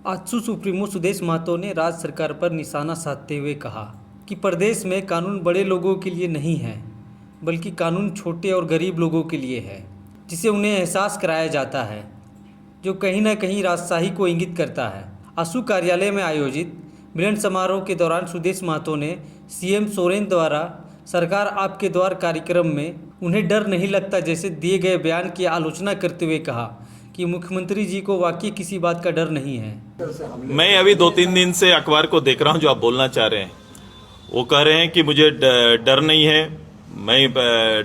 AJSU supremo Sudesh Mahato ने राज्य सरकार पर निशाना साधते हुए कहा कि प्रदेश में कानून बड़े लोगों के लिए नहीं है, बल्कि कानून छोटे और गरीब लोगों के लिए है, जिसे उन्हें एहसास कराया जाता है, जो कहीं न कहीं राजशाही को इंगित करता है। आजसू कार्यालय में आयोजित मिलन समारोह के दौरान सुदेश महतो ने सीएम सोरेन द्वारा सरकार आपके द्वार कार्यक्रम में उन्हें डर नहीं लगता जैसे दिए गए बयान की आलोचना करते हुए कहा कि मुख्यमंत्री जी को वाकई किसी बात का डर नहीं है। मैं अभी 2-3 दिन से अखबार को देख रहा हूं जो आप बोलना चाह रहे हैं। वो कह रहे हैं कि मुझे डर नहीं है, मैं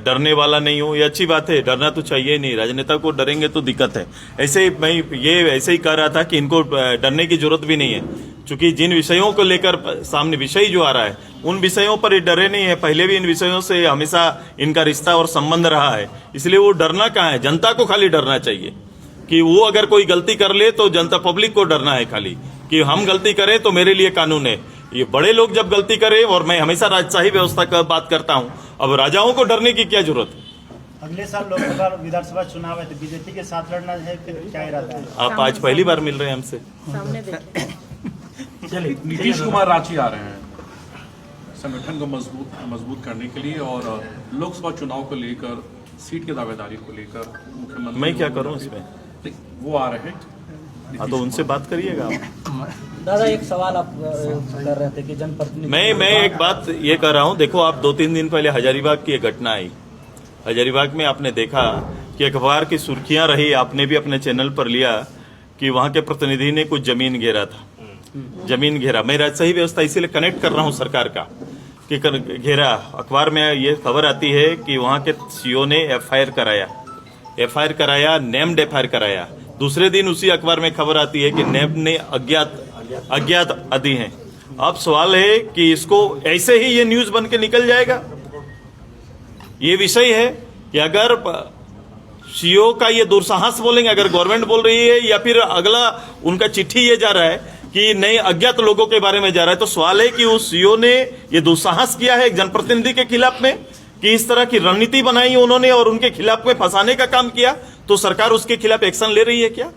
डरने वाला नहीं हूं। ये अच्छी बात है, डरना तो चाहिए नहीं, राजनेता को डरेंगे तो दिक्कत है। ऐसे ही मैं ये ऐसे ही कह रहा था कि इनको डरने की जरूरत भी नहीं है, क्योंकि जिन विषयों को लेकर सामने विषय जो आ रहा है उन विषयों पर ये डरे नहीं है। पहले भी इन विषयों से हमेशा इनका रिश्ता और संबंध रहा है, इसलिए वो डरना कहाँ है। जनता को खाली डरना चाहिए कि वो अगर कोई गलती कर ले तो जनता पब्लिक को डरना है खाली कि हम गलती करें तो मेरे लिए कानून है। ये बड़े लोग जब गलती करें, और मैं हमेशा राजशाही व्यवस्था का बात करता हूं, अब राजाओं को डरने की क्या जरूरत है। अगले साल लोकसभा विधानसभा चुनाव है तो बीजेपी के साथ लड़ना है, फिर क्या इरादा है? आप आज पहली बार मिल रहे हैं हमसे। चलिए, नीतीश कुमार रांची आ रहे हैं संगठन को मजबूत करने के लिए और लोकसभा चुनाव को लेकर सीट की दावेदारी को लेकर मुख्यमंत्री। मैं क्या करूं इसमें? वो आ रहे हैं, हाँ तो उनसे बात करिएगा आप। दादा एक सवाल आप कर रहे थे कि जनप्रतिनिधि। मैं एक बात ये कर रहा हूं, देखो आप 2-3 दिन पहले हजारीबाग की एक घटना आई। हजारीबाग में आपने देखा कि अखबार की सुर्खियां रही, आपने भी अपने चैनल पर लिया कि वहां के प्रतिनिधि ने कुछ जमीन घेरा था। जमीन घेरा, मैं राजशाही व्यवस्था इसीलिए कनेक्ट कर रहा हूं सरकार का कि घेरा। अखबार में ये खबर आती है कि वहां के सीओ ने एफआईआर कराया, नेम्ड एफआईआर कराया। दूसरे दिन उसी अखबार में खबर आती है कि नेम्ड ने अज्ञात आदि हैं। अब सवाल है कि इसको ऐसे ही ये न्यूज बन के निकल जाएगा। ये विषय है कि अगर सीओ का ये दुस्साहस बोलेंगे, अगर गवर्नमेंट बोल रही है, या फिर अगला उनका चिट्ठी ये जा रहा है कि नए अज्ञात लोगों के बारे में जा रहा है, तो सवाल है कि उस सीओ ने ये दुस्साहस किया है एक जनप्रतिनिधि के खिलाफ में, कि इस तरह की रणनीति बनाई उन्होंने और उनके खिलाफ में फंसाने का काम किया, तो सरकार उसके खिलाफ एक्शन ले रही है क्या?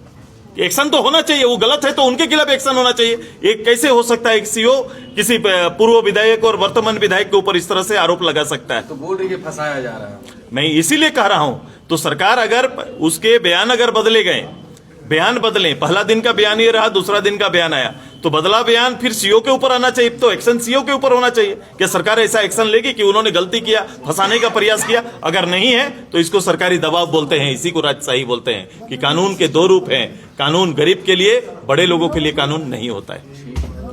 एक्शन तो होना चाहिए, वो गलत है तो उनके खिलाफ एक्शन होना चाहिए। एक कैसे हो सकता है एक सीओ किसी पूर्व विधायक और वर्तमान विधायक के ऊपर इस तरह से आरोप लगा सकता है? तो बोल रही है फंसाया जा रहा है। मैं इसीलिए कह रहा हूं, तो सरकार अगर उसके बयान अगर बदले गए, बयान बदले, पहला दिन का बयान ये रहा, दूसरा दिन का बयान आया, तो बदला बयान फिर सीओ के ऊपर आना चाहिए, तो एक्शन सीओ के ऊपर होना चाहिए। क्या सरकार ऐसा एक्शन लेगी कि उन्होंने गलती किया, फंसाने का प्रयास किया? अगर नहीं है तो इसको सरकारी दबाव बोलते हैं, इसी को राजशाही बोलते हैं कि कानून के दो रूप हैं। कानून गरीब के लिए, बड़े लोगों के लिए कानून नहीं होता है।